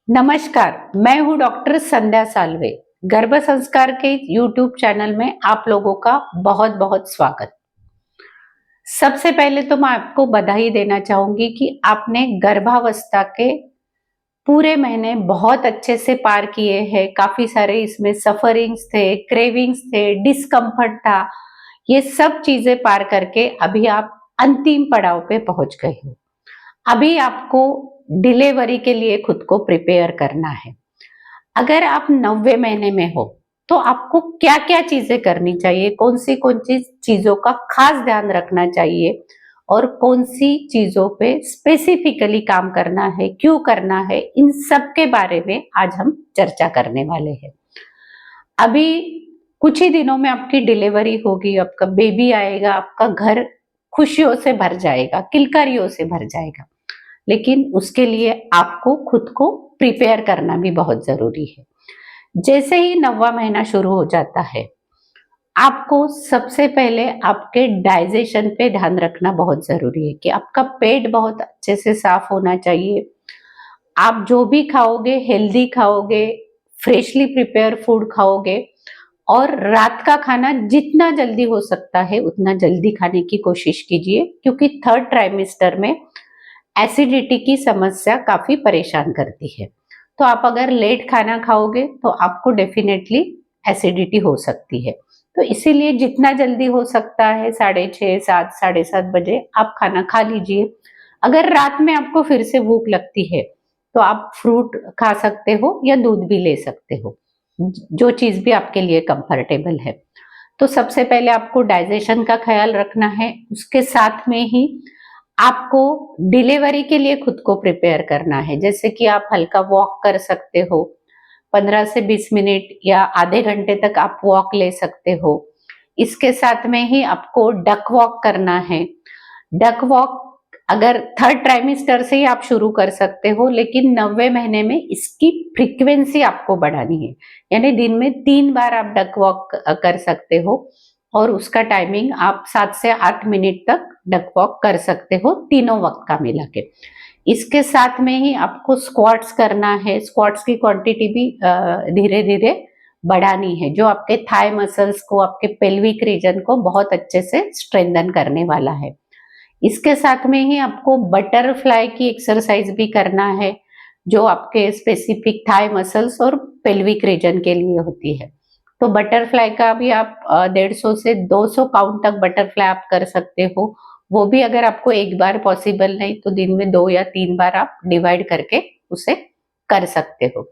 नमस्कार, मैं हूँ डॉक्टर संध्या साल्वे। गर्भ संस्कार के यूट्यूब चैनल में आप लोगों का बहुत बहुत स्वागत। सबसे पहले तो मैं आपको बधाई देना चाहूंगी कि आपने गर्भावस्था के पूरे महीने बहुत अच्छे से पार किए हैं। काफी सारे इसमें सफरिंग्स थे, क्रेविंग्स थे, डिस्कम्फर्ट था। ये सब चीजें पार करके अभी आप अंतिम पड़ाव पे पहुंच गए हो। अभी आपको डिलीवरी के लिए खुद को प्रिपेयर करना है। अगर आप 90 महीने में हो तो आपको क्या क्या चीजें करनी चाहिए, कौन सी चीजों का खास ध्यान रखना चाहिए और कौन सी चीजों पे स्पेसिफिकली काम करना है, क्यों करना है, इन सब के बारे में आज हम चर्चा करने वाले हैं। अभी कुछ ही दिनों में आपकी डिलीवरी होगी, आपका बेबी आएगा, आपका घर खुशियों से भर जाएगा, किलकारियों से भर जाएगा। लेकिन उसके लिए आपको खुद को प्रिपेयर करना भी बहुत जरूरी है। जैसे ही 9वां महीना शुरू हो जाता है, आपको सबसे पहले आपके डाइजेशन पे ध्यान रखना बहुत जरूरी है कि आपका पेट बहुत अच्छे से साफ होना चाहिए। आप जो भी खाओगे हेल्दी खाओगे, फ्रेशली प्रिपेयर फूड खाओगे और रात का खाना जितना जल्दी हो सकता है उतना जल्दी खाने की कोशिश कीजिए, क्योंकि थर्ड ट्राइमेस्टर में एसिडिटी की समस्या काफी परेशान करती है। तो आप अगर लेट खाना खाओगे तो आपको डेफिनेटली एसिडिटी हो सकती है। तो इसीलिए जितना जल्दी हो सकता है 6:30, 7, 7:30 बजे आप खाना खा लीजिए। अगर रात में आपको फिर से भूख लगती है तो आप फ्रूट खा सकते हो या दूध भी ले सकते हो, जो चीज भी आपके लिए कंफर्टेबल है। तो सबसे पहले आपको डाइजेशन का ख्याल रखना है। उसके साथ में ही आपको डिलीवरी के लिए खुद को प्रिपेयर करना है। जैसे कि आप हल्का वॉक कर सकते हो, 15 से 20 मिनट या आधे घंटे तक आप वॉक ले सकते हो। इसके साथ में ही आपको डक वॉक करना है। डक वॉक अगर थर्ड ट्राइमेस्टर से ही आप शुरू कर सकते हो, लेकिन 90 महीने में इसकी फ्रीक्वेंसी आपको बढ़ानी है। यानी दिन में 3 बार आप डक वॉक कर सकते हो और उसका टाइमिंग आप 7 से 8 मिनट तक डक वॉक कर सकते हो, तीनों वक्त का मिला के। इसके साथ में ही आपको स्क्वाट्स करना है। स्क्वाट्स की क्वांटिटी भी धीरे धीरे बढ़ानी है, जो आपके थाई मसल्स को, आपके पेल्विक रीजन को बहुत अच्छे से स्ट्रेंथन करने वाला है। इसके साथ में ही आपको बटरफ्लाई की एक्सरसाइज भी करना है, जो आपके स्पेसिफिक थाई मसल्स और पेल्विक रीजन के लिए होती है। तो बटरफ्लाई का भी आप 150 से 200 काउंट तक बटरफ्लाई आप कर सकते हो। वो भी अगर आपको एक बार पॉसिबल नहीं तो दिन में 2 या 3 बार आप डिवाइड करके उसे कर सकते हो।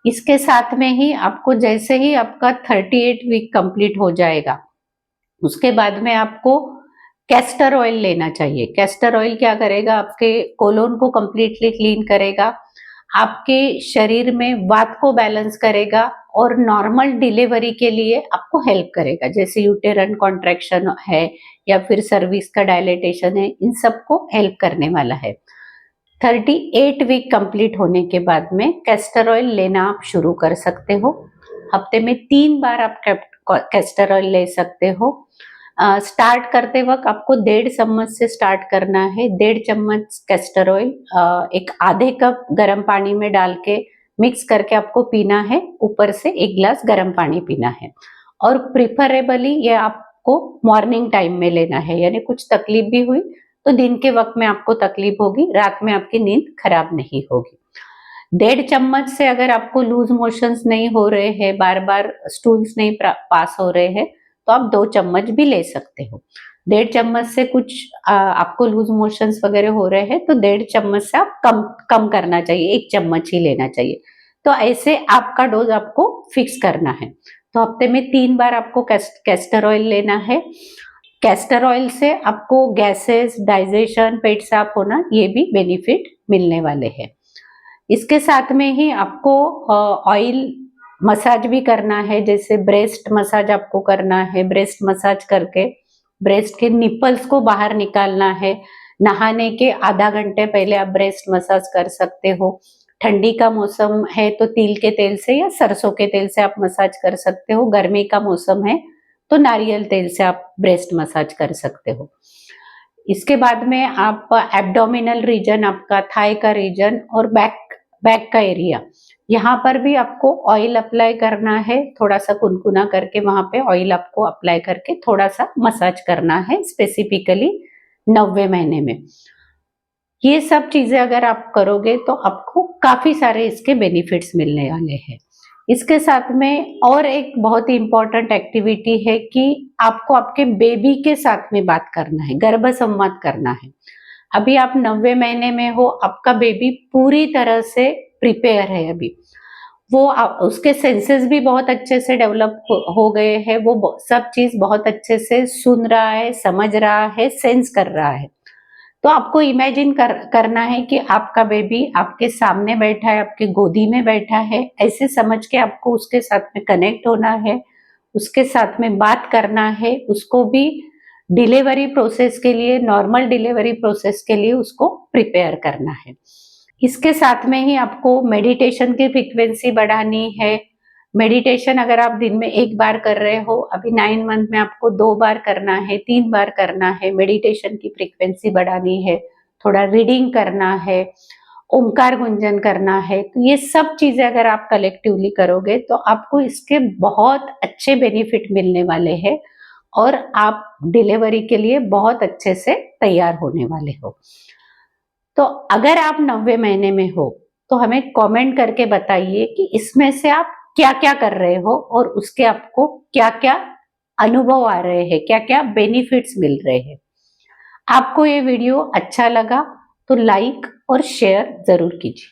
इसके साथ में ही आपको जैसे ही आपका 38 वीक कंप्लीट हो जाएगा, उसके बाद में आपको कैस्टर ऑयल लेना चाहिए। कैस्टर ऑयल क्या करेगा, आपके कोलोन को कंप्लीटली क्लीन करेगा, आपके शरीर में वात को बैलेंस करेगा और नॉर्मल डिलीवरी के लिए आपको हेल्प करेगा। जैसे यूटेरन कॉन्ट्रैक्शन है या फिर सर्विक्स का डायलेटेशन है, इन सबको हेल्प करने वाला है। 38 वीक कंप्लीट होने के बाद में कैस्टर ऑयल लेना आप शुरू कर सकते हो। हफ्ते में 3 बार आप कैस्टर ऑयल ले सकते हो। स्टार्ट करते वक्त आपको 1.5 चम्मच से स्टार्ट करना है। 1.5 चम्मच कैस्टर ऑयल एक आधे कप गर्म पानी में डाल के मिक्स करके आपको पीना है। ऊपर से 1 गिलास गर्म पानी पीना है और प्रिफरेबली ये आपको मॉर्निंग टाइम में लेना है। यानी कुछ तकलीफ भी हुई तो दिन के वक्त में आपको तकलीफ होगी, रात में आपकी नींद खराब नहीं होगी। 1.5 चम्मच से अगर आपको लूज मोशंस नहीं हो रहे हैं, बार बार स्टूल्स नहीं पास हो रहे हैं, तो आप 2 चम्मच भी ले सकते हो। 1.5 चम्मच से कुछ आपको लूज मोशंस वगैरह हो रहे हैं तो 1.5 चम्मच से आप कम कम करना चाहिए, 1 चम्मच ही लेना चाहिए। तो ऐसे आपका डोज आपको फिक्स करना है। तो हफ्ते में 3 बार आपको कैस्टर ऑयल लेना है। कैस्टर ऑयल से आपको गैसेस, डाइजेशन, पेट साफ होना, ये भी बेनिफिट मिलने वाले हैं। इसके साथ में ही आपको ऑयल मसाज भी करना है। जैसे ब्रेस्ट मसाज आपको करना है। ब्रेस्ट मसाज करके ब्रेस्ट के निपल्स को बाहर निकालना है। नहाने के आधा घंटे पहले आप ब्रेस्ट मसाज कर सकते हो। ठंडी का मौसम है तो तिल के तेल से या सरसों के तेल से आप मसाज कर सकते हो। गर्मी का मौसम है तो नारियल तेल से आप ब्रेस्ट मसाज कर सकते हो। इसके बाद में आप एब्डोमिनल रीजन, आपका थाई का रीजन और बैक बैक का एरिया, यहाँ पर भी आपको ऑयल अप्लाई करना है, थोड़ा सा कुनकुना करके वहां पे ऑयल आपको अप्लाई करके थोड़ा सा मसाज करना है, स्पेसिफिकली 90 महीने में। ये सब चीजें अगर आप करोगे तो आपको काफी सारे इसके बेनिफिट्स मिलने वाले हैं। इसके साथ में और एक बहुत ही इंपॉर्टेंट एक्टिविटी है कि आपको आपके बेबी के साथ में बात करना है, गर्भ संवाद करना है। अभी आप 90 महीने में हो, आपका बेबी पूरी तरह से प्रिपेयर है अभी, वो उसके सेंसेस भी बहुत अच्छे से डेवलप हो गए हैं, वो सब चीज बहुत अच्छे से सुन रहा है, समझ रहा है, सेंस कर रहा है। तो आपको इमेजिन करना है कि आपका बेबी आपके सामने बैठा है, आपके गोदी में बैठा है, ऐसे समझ के आपको उसके साथ में कनेक्ट होना है, उसके साथ में बात करना है, उसको भी डिलीवरी प्रोसेस के लिए, नॉर्मल डिलीवरी प्रोसेस के लिए उसको प्रिपेयर करना है। इसके साथ में ही आपको मेडिटेशन की फ्रीक्वेंसी बढ़ानी है। मेडिटेशन अगर आप दिन में 1 बार कर रहे हो, अभी 9 मंथ में आपको 2 बार करना है, 3 बार करना है, मेडिटेशन की फ्रीक्वेंसी बढ़ानी है, थोड़ा रीडिंग करना है, ओंकार गुंजन करना है। तो ये सब चीजें अगर आप कलेक्टिवली करोगे तो आपको इसके बहुत अच्छे बेनिफिट मिलने वाले हैं और आप डिलीवरी के लिए बहुत अच्छे से तैयार होने वाले हो। तो अगर आप 90 महीने में हो तो हमें कमेंट करके बताइए कि इसमें से आप क्या क्या कर रहे हो और उसके आपको क्या क्या अनुभव आ रहे हैं, क्या क्या बेनिफिट्स मिल रहे हैं। आपको ये वीडियो अच्छा लगा तो लाइक और शेयर जरूर कीजिए।